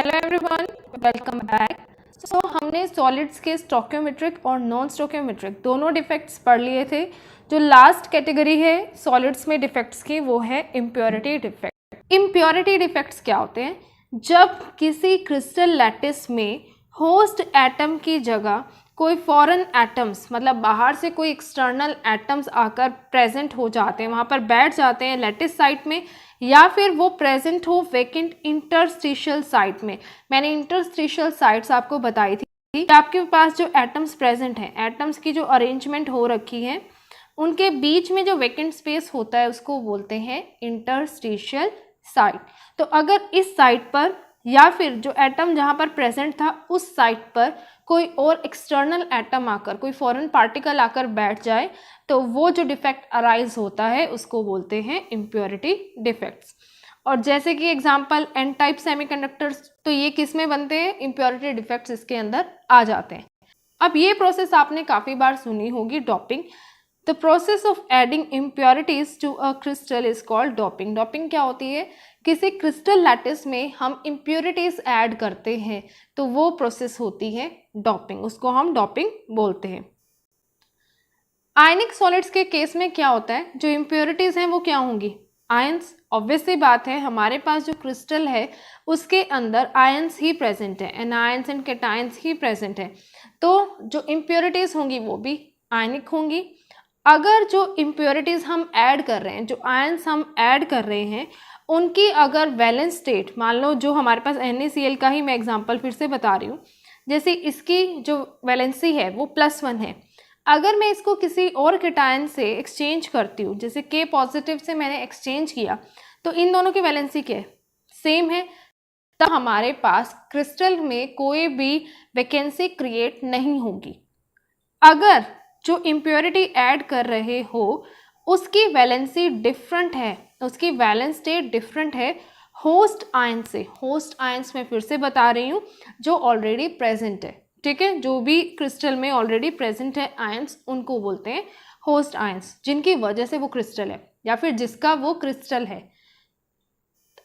Hello everyone, welcome back. So हमने solids के stoichiometric और नॉन स्टोइकियोमेट्रिक दोनों डिफेक्ट्स पढ़ लिए थे। जो लास्ट कैटेगरी है सॉलिड्स में डिफेक्ट्स की वो है इम्प्योरिटी डिफेक्ट। इम्प्योरिटी डिफेक्ट्स क्या होते हैं? जब किसी क्रिस्टल लैटिस में होस्ट एटम की जगह कोई फॉरेन एटम्स मतलब बाहर से कोई एक्सटर्नल एटम्स आकर प्रेजेंट हो जाते हैं, वहाँ पर बैठ जाते हैं लैटिस साइट में, या फिर वो प्रेजेंट हो वैकेंट इंटरस्टिशियल साइट में। मैंने इंटरस्टिशियल साइट्स आपको बताई थी कि आपके पास जो एटम्स प्रेजेंट हैं, एटम्स की जो अरेंजमेंट हो रखी है, उनके बीच में जो वैकेंट स्पेस होता है उसको बोलते हैं इंटरस्टिशियल साइट। तो अगर इस साइट पर या फिर जो एटम जहाँ पर प्रेजेंट था उस साइट पर कोई और एक्सटर्नल एटम आकर, कोई फॉरेन पार्टिकल आकर बैठ जाए, तो वो जो डिफेक्ट अराइज होता है उसको बोलते हैं इम्प्योरिटी डिफेक्ट्स। और जैसे कि एग्जांपल एन टाइप सेमीकंडक्टर्स, तो ये किस में बनते हैं? इम्प्योरिटी डिफेक्ट्स इसके अंदर आ जाते हैं। अब ये प्रोसेस आपने काफ़ी बार सुनी होगी, doping. The process of adding impurities to a crystal is called doping. Doping क्या होती है? किसी क्रिस्टल लैटिस में हम इम्प्योरिटीज ऐड करते हैं तो वो प्रोसेस होती है डोपिंग, उसको हम डोपिंग बोलते हैं। आयनिक सॉलिड्स के केस में क्या होता है? जो इम्प्योरिटीज हैं वो क्या होंगी? आयंस। ऑब्वियस सी बात है, हमारे पास जो क्रिस्टल है उसके अंदर आयंस ही प्रेजेंट है, anions and cations he present है, तो जो इम्प्योरिटीज होंगी वो भी आयनिक होंगी। अगर जो इम्प्योरिटीज हम ऐड कर रहे हैं, जो आयंस हम ऐड कर रहे हैं, उनकी अगर वैलेंस स्टेट, मान लो जो हमारे पास NaCl का ही मैं एग्जांपल फिर से बता रही हूँ, जैसे इसकी जो वैलेंसी है वो +1 है। अगर मैं इसको किसी और कैटायन से एक्सचेंज करती हूँ, जैसे K पॉजिटिव से मैंने एक्सचेंज किया, तो इन दोनों की वैलेंसी क्या है? सेम है। तो हमारे पास क्रिस्टल में कोई भी वैकेंसी क्रिएट नहीं होगी। अगर जो इम्प्योरिटी ऐड कर रहे हो उसकी वैलेंसी डिफरेंट है, उसकी वैलेंस स्टेट डिफरेंट है होस्ट आयन से। होस्ट आयंस में फिर से बता रही हूँ जो ऑलरेडी प्रेजेंट है, ठीक है? जो भी क्रिस्टल में ऑलरेडी प्रेजेंट है आयंस, उनको बोलते हैं होस्ट आयंस, जिनकी वजह से वो क्रिस्टल है या फिर जिसका वो क्रिस्टल है।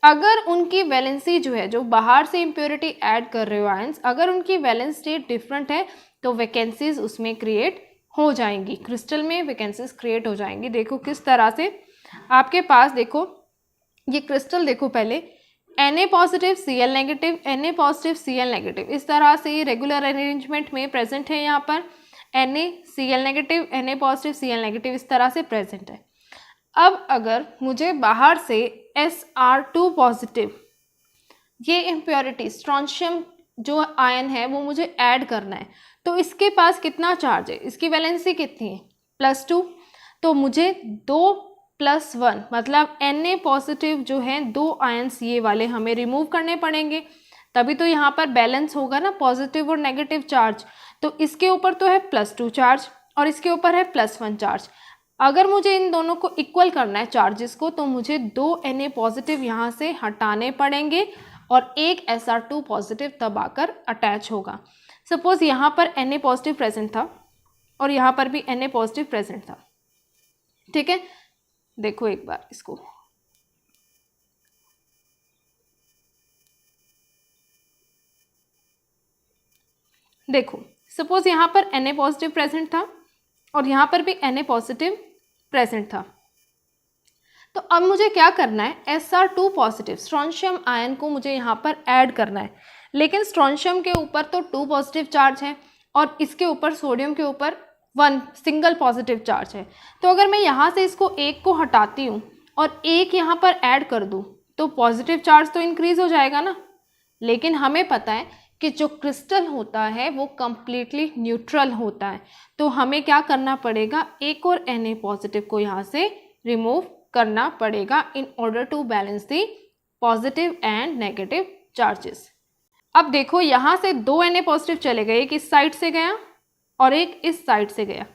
अगर उनकी वैलेंसी जो है, जो बाहर से इम्प्योरिटी ऐड कर रहे हो आयंस, अगर उनकी वैलेंस स्टेट डिफरेंट है तो वैकेंसीज उसमें क्रिएट हो जाएंगी, क्रिस्टल में वैकेंसीज क्रिएट हो जाएंगी। देखो किस तरह से, आपके पास देखो ये क्रिस्टल, देखो पहले Na positive Cl negative, Na positive Cl negative, इस तरह से ये रेगुलर अरेंजमेंट में प्रेजेंट है। यहाँ पर Na Cl negative, Na positive Cl negative इस तरह से प्रेजेंट है। अब अगर मुझे बाहर से Sr2 पॉजिटिव ये इम्प्योरिटी स्ट्रोंशियम जो आयन है वो मुझे ऐड करना है, तो इसके पास कितना चार्ज है? इसकी वैलेंसी कितनी है? +2। तो मुझे 2+1 मतलब Na पॉजिटिव जो है, 2 आयंस ये वाले हमें रिमूव करने पड़ेंगे, तभी तो यहाँ पर बैलेंस होगा ना, पॉजिटिव और नेगेटिव चार्ज। तो इसके ऊपर तो है +2 चार्ज और इसके ऊपर है +1 चार्ज। अगर मुझे इन दोनों को इक्वल करना है चार्जेस को, तो मुझे 2 Na पॉजिटिव यहाँ से हटाने पड़ेंगे और एक Sr2 पॉजिटिव तब आकर अटैच होगा। सपोज यहाँ पर Na पॉजिटिव प्रेजेंट था और यहाँ पर भी Na पॉजिटिव प्रेजेंट था, ठीक है? देखो एक बार इसको, देखो सपोज यहाँ पर Na पॉजिटिव प्रेजेंट था और यहाँ पर भी Na पॉजिटिव प्रेजेंट था। तो अब मुझे क्या करना है? Sr2 पॉजिटिव स्ट्रोंशियम आयन को मुझे यहाँ पर ऐड करना है, लेकिन स्ट्रोंशियम के ऊपर तो 2 पॉजिटिव चार्ज है और इसके ऊपर सोडियम के ऊपर 1 सिंगल पॉजिटिव चार्ज है। तो अगर मैं यहाँ से इसको एक को हटाती हूँ और एक यहाँ पर ऐड कर दूँ तो पॉजिटिव चार्ज तो इंक्रीज हो जाएगा ना। लेकिन हमें पता है कि जो क्रिस्टल होता है वो कंप्लीटली न्यूट्रल होता है, तो हमें क्या करना पड़ेगा? एक और Na पॉजिटिव को यहाँ से रिमूव करना पड़ेगा in order to balance the positive and negative charges. अब देखो यहाँ से 2 Na पॉजिटिव चले गए, एक इस साइड से गया और एक इस साइड से गया।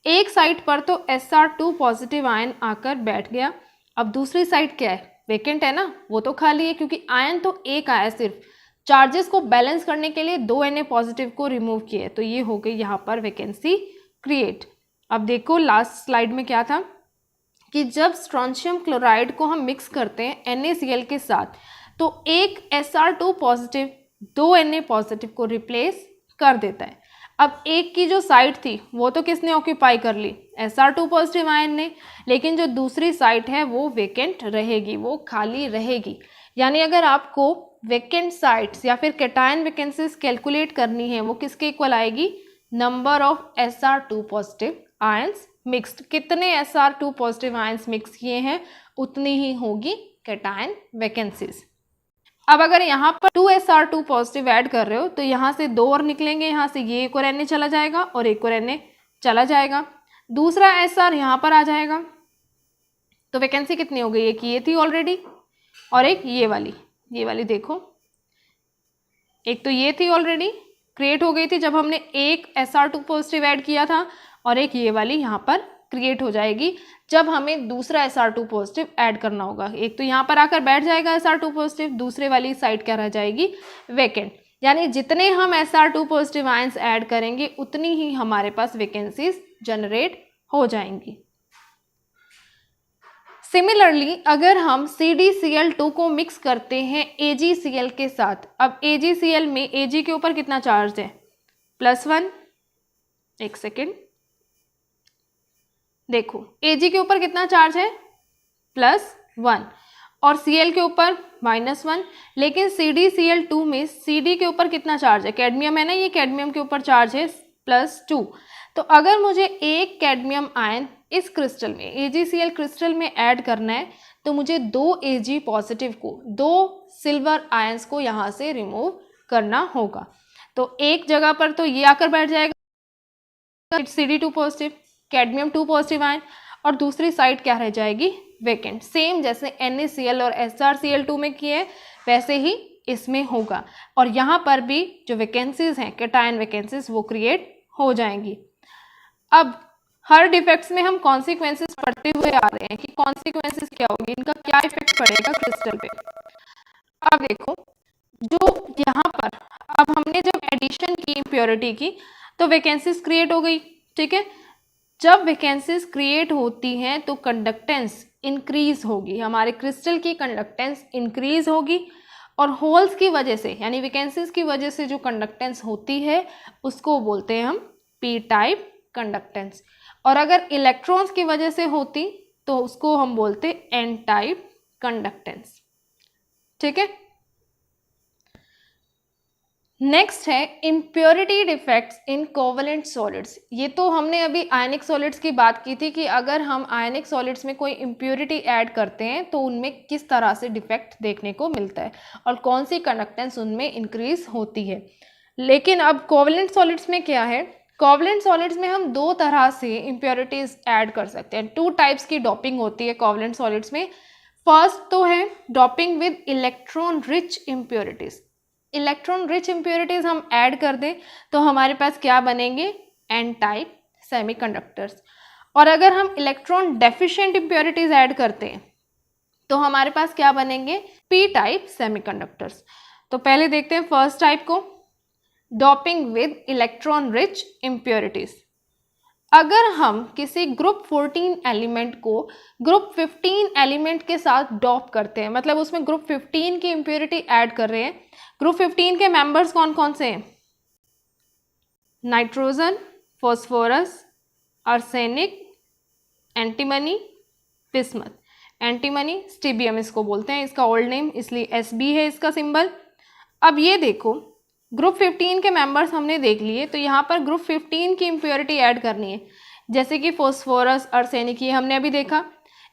एक साइड पर तो Sr2 पॉजिटिव आयन आकर बैठ गया, अब दूसरी साइड क्या है? वेकेंट है ना, वो तो खाली है, क्योंकि आयन तो एक आया, सिर्फ चार्जेस को बैलेंस करने के लिए 2 Na पॉजिटिव को रिमूव किए, तो ये हो गई यहाँ पर वैकेंसी क्रिएट। अब देखो लास्ट स्लाइड में क्या था कि जब स्ट्रोंशियम क्लोराइड को हम मिक्स करते हैं NaCl के साथ, तो एक Sr2 पॉजिटिव दो Na पॉजिटिव को रिप्लेस कर देता है। अब एक की जो साइड थी वो तो किसने ऑक्यूपाई कर ली, Sr2 पॉजिटिव आयन ने, लेकिन जो दूसरी साइड है वो वेकेंट रहेगी, वो खाली रहेगी। यानी अगर आपको वेकेंट साइट्स या फिर कैटायन वैकेंसीज कैलकुलेट करनी है, वो किसके इक्वल आएगी, number of Sr2 positive ions mixed. कितने Sr2 पॉजिटिव आयंस मिक्स किए हैं उतनी ही होगी कैटायन वैकेंसीज। अब अगर यहाँ पर 2Sr2 पॉजिटिव ऐड कर रहे हो तो यहाँ से दो और निकलेंगे, यहाँ से ये एक और Na चला जाएगा और एक और Na चला जाएगा, दूसरा Sr यहाँ पर आ जाएगा। तो वैकेंसी कितनी हो गई, एक ये थी ऑलरेडी और एक ये वाली देखो, एक तो ये थी ऑलरेडी क्रिएट हो गई थी जब हमने एक Sr2 पॉजिटिव ऐड किया था, और एक ये वाली यहाँ पर क्रिएट हो जाएगी जब हमें दूसरा Sr2 पॉजिटिव ऐड करना होगा। एक तो यहाँ पर आकर बैठ जाएगा Sr2 पॉजिटिव, दूसरे वाली साइड क्या रह जाएगी, वेकेंट। यानी जितने हम Sr2 पॉजिटिव आयंस ऐड करेंगे उतनी ही हमारे पास वैकेंसीज जनरेट हो जाएंगी। सिमिलरली अगर हम CdCl2 को मिक्स करते हैं AgCl के साथ, अब AgCl में Ag के ऊपर कितना चार्ज है, +1, एक सेकेंड देखो, Ag के ऊपर कितना चार्ज है, +1, और Cl के ऊपर -1, लेकिन CdCl2 में Cd के ऊपर कितना चार्ज है, कैडमियम है ना, ये कैडमियम के ऊपर चार्ज है +2। तो अगर मुझे एक कैडमियम आयन इस क्रिस्टल में AgCl क्रिस्टल में ऐड करना है तो मुझे दो Ag पॉजिटिव को, दो सिल्वर आयंस को यहाँ से रिमूव करना होगा। तो एक जगह पर तो ये आकर बैठ जाएगा Cd2 positive, cadmium 2 positive ion, और दूसरी साइड क्या रह जाएगी, वेकेंट। सेम जैसे NaCl और SrCl2 में किए वैसे ही इसमें होगा, और यहाँ पर भी जो वैकेंसीज हैं कैटायन वैकेंसीज वो क्रिएट हो जाएंगी। अब हर डिफेक्ट्स में हम कॉन्सिक्वेंसेस पढ़ते हुए आ रहे हैं कि कॉन्सिक्वेंसेस क्या होगी, इनका क्या इफेक्ट पड़ेगा क्रिस्टल पे। अब देखो, जो यहाँ पर अब हमने जब एडिशन की इम्प्योरिटी की तो वैकेंसीज क्रिएट हो गई, ठीक है। जब वैकेंसीज क्रिएट होती हैं तो कंडक्टेंस इंक्रीज होगी, हमारे क्रिस्टल की कंडक्टेंस इंक्रीज होगी, और होल्स की वजह से यानी वैकेंसीज की वजह से जो कंडक्टेंस होती है उसको बोलते हैं हम पी टाइप कंडक्टेंस, और अगर इलेक्ट्रॉन्स की वजह से होती तो उसको हम बोलते एन टाइप कंडक्टेंस, ठीक है। नेक्स्ट है impurity defects in covalent solids. ये तो हमने अभी आयनिक सॉलिड्स की बात की थी कि अगर हम आयनिक सॉलिड्स में कोई इम्प्योरिटी ऐड करते हैं तो उनमें किस तरह से डिफेक्ट देखने को मिलता है और कौन सी कंडक्टेंस उनमें इंक्रीज होती है। लेकिन अब कोवलेंट सॉलिड्स में क्या है, कोवलेंट सॉलिड्स में हम दो तरह से इम्प्योरिटीज ऐड कर सकते हैं। 2 टाइप्स की डॉपिंग होती है कोवलेंट सॉलिड्स में। फर्स्ट तो है doping with electron rich impurities. Electron rich impurities हम ऐड कर दें तो हमारे पास क्या बनेंगे, एन टाइप सेमीकंडक्टर्स। और अगर हम इलेक्ट्रॉन डेफिशिएंट इम्प्योरिटीज ऐड करते हैं तो हमारे पास क्या बनेंगे, पी टाइप सेमीकंडक्टर्स। तो पहले देखते हैं फर्स्ट टाइप को, doping with electron rich impurities. अगर हम किसी ग्रुप 14 एलिमेंट को ग्रुप 15 एलिमेंट के साथ डॉप करते हैं, मतलब उसमें ग्रुप 15 की इम्प्योरिटी ऐड कर रहे हैं। ग्रुप 15 के मेंबर्स कौन कौन से हैं, nitrogen, phosphorus, arsenic, antimony, bismuth. Antimony stibium इसको बोलते हैं, इसका ओल्ड नेम इसलिए Sb है इसका सिंबल। अब ये देखो, ग्रुप 15 के मेंबर्स हमने देख लिए, तो यहाँ पर ग्रुप 15 की इम्प्योरिटी ऐड करनी है, जैसे कि फॉस्फोरस, आर्सेनिक, ये हमने अभी देखा।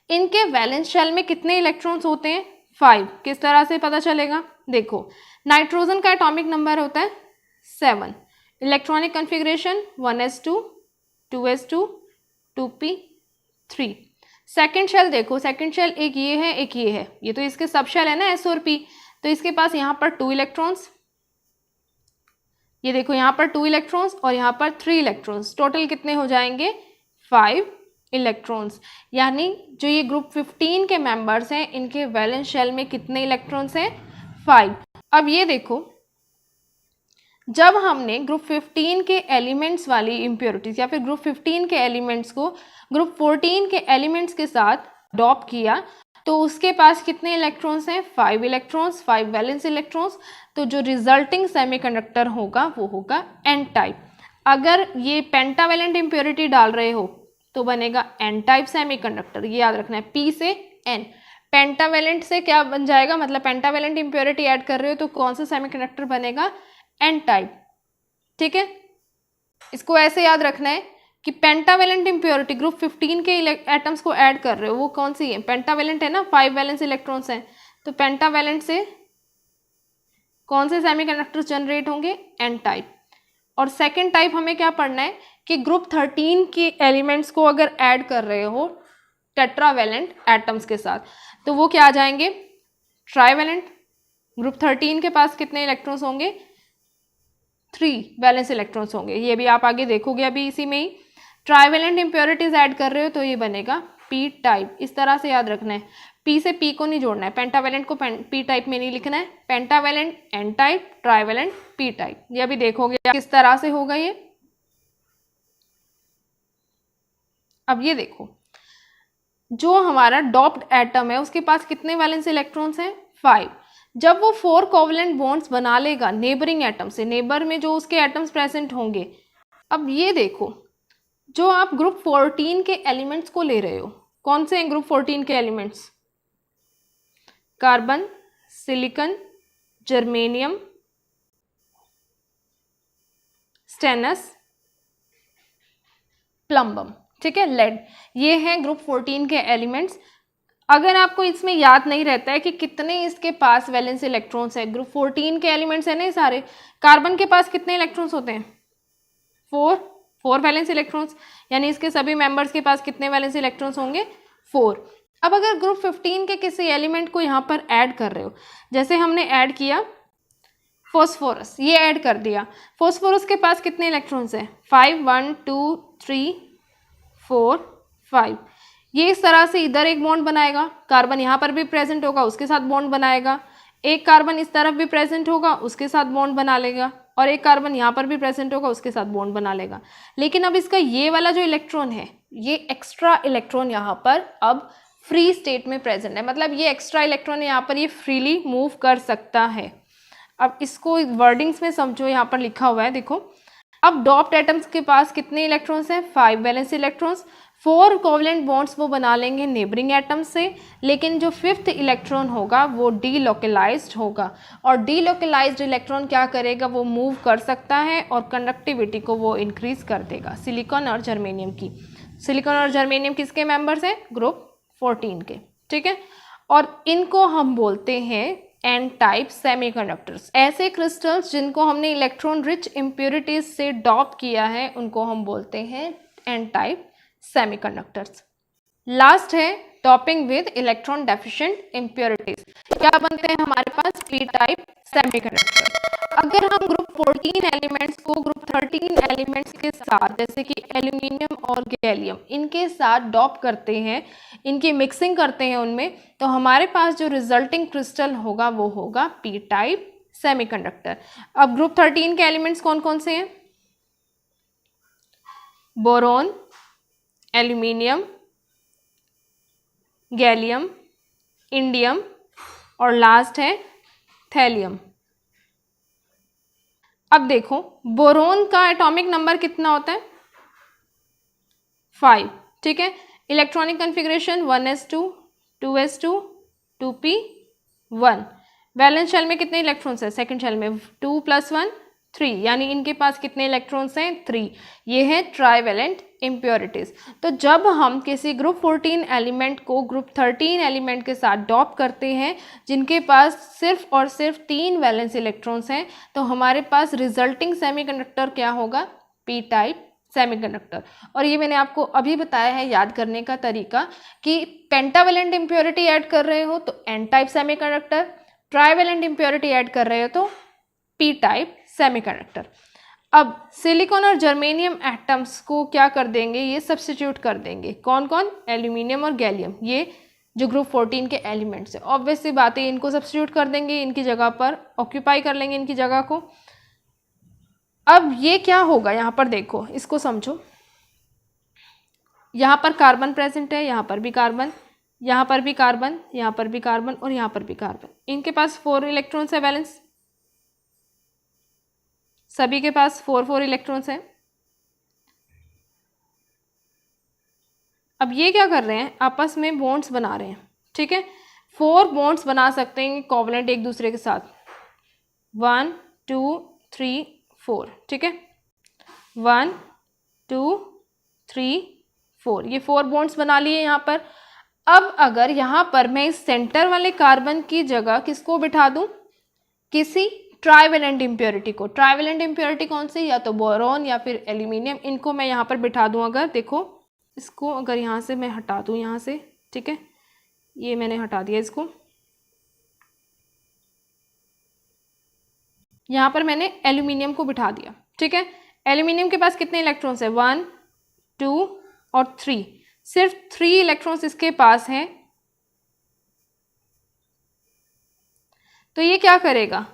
इनके वैलेंस शेल में कितने इलेक्ट्रॉन्स होते हैं, 5। किस तरह से पता चलेगा, देखो नाइट्रोजन का एटॉमिक नंबर होता है 7, electronic configuration 1s2, 2s2, 2p3। Second shell देखो, सेकेंड शेल एक ये है एक ये है, ये तो इसके सब शेल है ना S और P, तो इसके पास यहाँ पर 2 इलेक्ट्रॉन्स, ये देखो यहाँ पर 2 इलेक्ट्रॉन्स और यहाँ पर 3 इलेक्ट्रॉन्स, टोटल कितने हो जाएंगे 5 इलेक्ट्रॉन्स। यानी जो ये ग्रुप 15 के मेंबर्स हैं इनके वैलेंस शेल में कितने इलेक्ट्रॉन्स हैं, 5। अब ये देखो, जब हमने ग्रुप 15 के एलिमेंट्स वाली इम्प्योरिटीज या फिर ग्रुप 15 के एलिमेंट्स को ग्रुप 14 के एलिमेंट्स के साथ डॉप किया तो उसके पास कितने इलेक्ट्रॉन्स हैं, 5 इलेक्ट्रॉन्स, 5 वैलेंस इलेक्ट्रॉन्स। तो जो रिजल्टिंग सेमीकंडक्टर होगा वो होगा एन टाइप। अगर ये पेंटावेलेंट इम्प्योरिटी डाल रहे हो तो बनेगा एन टाइप सेमीकंडक्टर। ये याद रखना है, पी से एन। पेंटावेलेंट से क्या बन जाएगा, मतलब पेंटावेलेंट इम्प्योरिटी ऐड कर रहे हो तो कौन सा सेमीकंडक्टर बनेगा, एन टाइप। ठीक है, इसको ऐसे याद रखना है कि पेंटावेलेंट इम्प्योरिटी ग्रुप 15 के एटम्स को ऐड कर रहे हो, वो कौन सी है, पेंटावेलेंट है ना, 5 वैलेंस इलेक्ट्रॉन्स हैं। तो पेंटावेलेंट से कौन से सेमीकंडक्टर जनरेट होंगे, एन टाइप। और सेकेंड टाइप हमें क्या पढ़ना है कि ग्रुप 13 के एलिमेंट्स को अगर ऐड कर रहे हो टेट्रावेलेंट एटम्स के साथ तो वो क्या आ जाएंगे, ट्राइवेलेंट। ग्रुप 13 के पास कितने इलेक्ट्रॉन्स होंगे, 3 वैलेंस इलेक्ट्रॉन्स होंगे। ये भी आप आगे देखोगे अभी इसी में ही। ट्राइवेलेंट इम्प्योरिटीज ऐड कर रहे हो तो ये बनेगा पी टाइप। इस तरह से याद रखना है, पी से पी को नहीं जोड़ना है, पेंटावेलेंट को पी टाइप में नहीं लिखना है, pentavalent n type, trivalent p type. ये अभी देखोगे किस तरह से होगा ये। अब ये देखो, जो हमारा डॉप्ड एटम है उसके पास कितने वैलेंस इलेक्ट्रॉन्स हैं, 5। जब वो 4 कोवलेंट बॉन्ड्स बना लेगा नेबरिंग एटम से, नेबर में जो उसके एटम्स प्रेजेंट होंगे। अब ये देखो, जो आप ग्रुप 14 के एलिमेंट्स को ले रहे हो, कौन से हैं ग्रुप 14 के elements, carbon, silicon, germanium, stannous, plumbum. ठीक है, लेड। ये हैं ग्रुप 14 के एलिमेंट्स। अगर आपको इसमें याद नहीं रहता है कि कितने इसके पास वैलेंस इलेक्ट्रॉन्स है, ग्रुप 14 के एलिमेंट्स है ना सारे। कार्बन के पास कितने इलेक्ट्रॉन्स होते हैं, 4 वैलेंस इलेक्ट्रॉन्स, यानी इसके सभी मेंबर्स के पास कितने वैलेंस इलेक्ट्रॉन्स होंगे, 4। अब अगर ग्रुप 15 के किसी एलिमेंट को यहाँ पर ऐड कर रहे हो, जैसे हमने ऐड किया फॉस्फोरस, ये ऐड कर दिया, फॉस्फोरस के पास कितने इलेक्ट्रॉन्स हैं, 5, 1 2 3 4 5। ये इस तरह से इधर एक बॉन्ड बनाएगा, कार्बन यहाँ पर भी प्रेजेंट होगा उसके साथ बॉन्ड बनाएगा, एक कार्बन इस तरफ भी प्रेजेंट होगा उसके साथ बॉन्ड बना लेगा, और एक कार्बन यहाँ पर भी प्रेजेंट होगा उसके साथ बॉन्ड बना लेगा। लेकिन अब इसका ये वाला जो इलेक्ट्रॉन है, ये एक्स्ट्रा इलेक्ट्रॉन यहाँ पर अब फ्री स्टेट में प्रेजेंट है, मतलब ये एक्स्ट्रा इलेक्ट्रॉन यहाँ पर ये फ्रीली मूव कर सकता है। अब इसको वर्डिंग्स में समझो, यहाँ पर लिखा हुआ है देखो। अब डॉप्ड एटम्स के पास कितने इलेक्ट्रॉन्स हैं, 5 वैलेंस इलेक्ट्रॉन्स। 4 कोवलेंट बॉन्ड्स वो बना लेंगे नेबरिंग एटम्स से, लेकिन जो 5th इलेक्ट्रॉन होगा वो डीलोकलाइज्ड होगा, और डीलोकलाइज्ड इलेक्ट्रॉन क्या करेगा, वो मूव कर सकता है और कंडक्टिविटी को वो इंक्रीज कर देगा। सिलिकॉन और जर्मेनियम की, सिलिकॉन और जर्मेनियम किसके मेंबर्स हैं, ग्रुप 14 के। ठीक है, और इनको हम बोलते हैं एन टाइप सेमीकंडक्टर्स। ऐसे क्रिस्टल्स जिनको हमने इलेक्ट्रॉन रिच इम्प्योरिटीज से डॉप किया है उनको हम बोलते हैं एन टाइप सेमीकंडक्टर्स। लास्ट है doping with electron deficient impurities. क्या बनते हैं हमारे पास, पी टाइप सेमीकंडक्टर। अगर हम ग्रुप 14 एलिमेंट्स को ग्रुप 13 एलिमेंट्स के साथ, जैसे कि एल्यूमिनियम और गैलियम, इनके साथ डॉप करते हैं, इनकी मिक्सिंग करते हैं उनमें, तो हमारे पास जो रिजल्टिंग क्रिस्टल होगा वो होगा पी टाइप सेमीकंडक्टर। अब ग्रुप 13 के एलिमेंट्स कौन कौन से हैं, बोरोन, एल्यूमिनियम, गैलियम, इंडियम और लास्ट है थैलियम। अब देखो, बोरोन का एटॉमिक नंबर कितना होता है, 5। ठीक है, electronic configuration 1s2 2s2 2p1। Valence shell में कितने इलेक्ट्रॉन्स हैं, सेकंड शेल में 2 + 1 3, यानी इनके पास कितने इलेक्ट्रॉन्स हैं, 3। ये है ट्राइवेलेंट इम्प्योरिटीज। तो जब हम किसी ग्रुप 14 एलिमेंट को ग्रुप 13 एलिमेंट के साथ डॉप करते हैं जिनके पास सिर्फ और सिर्फ 3 वैलेंस इलेक्ट्रॉन्स हैं, तो हमारे पास रिजल्टिंग सेमीकंडक्टर क्या होगा, पी टाइप सेमीकंडक्टर। और ये मैंने आपको अभी बताया है याद करने का तरीका कि पेंटावेलेंट इम्प्योरिटी ऐड कर रहे हो तो n type semiconductor, trivalent impurity add कर रहे हो तो पी टाइप सेमीकंडक्टर। अब सिलिकॉन और जर्मेनियम एटम्स को क्या कर देंगे, ये सब्स्टिट्यूट कर देंगे। कौन कौन, एल्यूमिनियम और गैलियम, ये जो ग्रुप 14 के एलिमेंट्स है, ऑब्वियस सी बात है इनको सब्स्टिट्यूट कर देंगे, इनकी जगह पर ऑक्यूपाई कर लेंगे इनकी जगह को। अब ये क्या होगा, यहाँ पर देखो, इसको समझो। यहाँ पर कार्बन प्रेजेंट है, यहाँ पर भी कार्बन, यहाँ पर भी कार्बन, यहाँ पर भी कार्बन और यहाँ पर भी कार्बन। इनके पास 4 इलेक्ट्रॉन्स है बैलेंस, सभी के पास 4 इलेक्ट्रॉन्स हैं। अब ये क्या कर रहे हैं, आपस में बॉन्ड्स बना रहे हैं, ठीक है। 4 बॉन्ड्स बना सकते हैं कोवलेंट एक दूसरे के साथ, 1 2 3 4, ठीक है। 1 2 3 4, ये 4 बॉन्ड्स बना लिए यहाँ पर। अब अगर यहाँ पर मैं इस सेंटर वाले कार्बन की जगह किसको बिठा दूँ, किसी ट्राइवेलेंट इम्प्योरिटी को। ट्राइवेलेंट इम्प्योरिटी कौन सी, या तो बोरॉन या फिर एल्यूमिनियम। इनको मैं यहाँ पर बिठा दूँ, अगर देखो इसको अगर यहाँ से मैं हटा दूँ, यहाँ से, ठीक है, ये मैंने हटा दिया इसको। यहाँ पर मैंने एल्यूमिनियम को बिठा दिया, ठीक है। एल्यूमिनियम के पास कितने इलेक्ट्रॉन्स है, 1 2 और 3, सिर्फ 3 इलेक्ट्रॉन्स इसके पास हैं। तो ये क्या करेगा,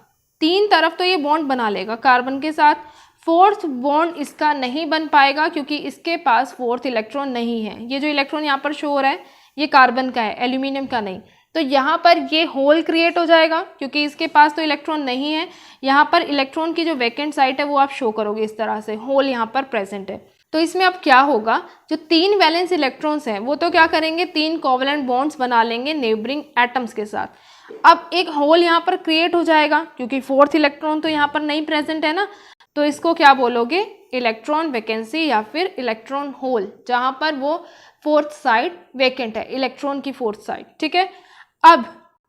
3 तरफ तो ये बॉन्ड बना लेगा कार्बन के साथ। 4th बॉन्ड इसका नहीं बन पाएगा क्योंकि इसके पास 4th इलेक्ट्रॉन नहीं है। ये जो इलेक्ट्रॉन यहाँ पर शो हो रहा है ये कार्बन का है, एल्यूमिनियम का नहीं। तो यहाँ पर ये होल क्रिएट हो जाएगा क्योंकि इसके पास तो इलेक्ट्रॉन नहीं है। यहाँ पर इलेक्ट्रॉन की जो वैकेंट साइट है वो आप शो करोगे इस तरह से, होल यहाँ पर प्रेजेंट है। तो इसमें अब क्या होगा, जो 3 वैलेंस इलेक्ट्रॉन्स हैं वो तो क्या करेंगे, 3 कोवलेंट बॉन्ड्स बना लेंगे नेबरिंग एटम्स के साथ। अब एक होल यहाँ पर क्रिएट हो जाएगा क्योंकि 4th इलेक्ट्रॉन तो यहाँ पर नहीं प्रेजेंट है ना। तो इसको क्या बोलोगे, इलेक्ट्रॉन वैकेंसी या फिर इलेक्ट्रॉन होल, जहाँ पर वो 4th साइड वैकेंट है, इलेक्ट्रॉन की 4th साइड, ठीक है। अब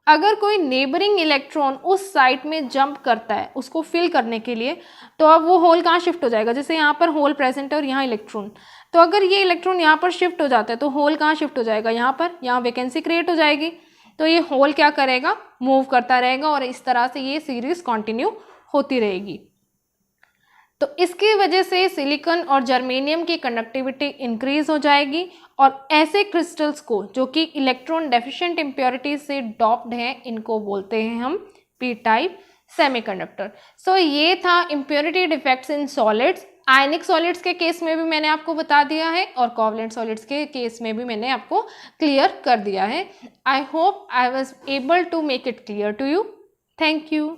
अगर कोई नेबरिंग इलेक्ट्रॉन उस साइट में जंप करता है उसको फिल करने के लिए, तो अब वो होल कहाँ शिफ्ट हो जाएगा, जैसे यहाँ पर होल प्रेजेंट है और यहाँ इलेक्ट्रॉन। तो अगर ये इलेक्ट्रॉन यहाँ पर शिफ्ट हो जाता है तो होल कहाँ शिफ्ट हो जाएगा, यहाँ पर, यहाँ वैकेंसी क्रिएट हो जाएगी। तो ये होल क्या करेगा, मूव करता रहेगा और इस तरह से ये सीरीज कंटिन्यू होती रहेगी। तो इसकी वजह से सिलिकॉन और जर्मेनियम की कंडक्टिविटी इंक्रीज हो जाएगी और ऐसे क्रिस्टल्स को जो कि इलेक्ट्रॉन डेफिशिएंट इम्प्योरिटी से डॉप्ड हैं, इनको बोलते हैं हम पी टाइप सेमीकंडक्टर। सो ये था impurity defects in solids. Ionic solids के केस में भी मैंने आपको बता दिया है और कोवलेंट सॉलिड्स के केस में भी मैंने आपको क्लियर कर दिया है। I hope I was able to make it clear to you. Thank you.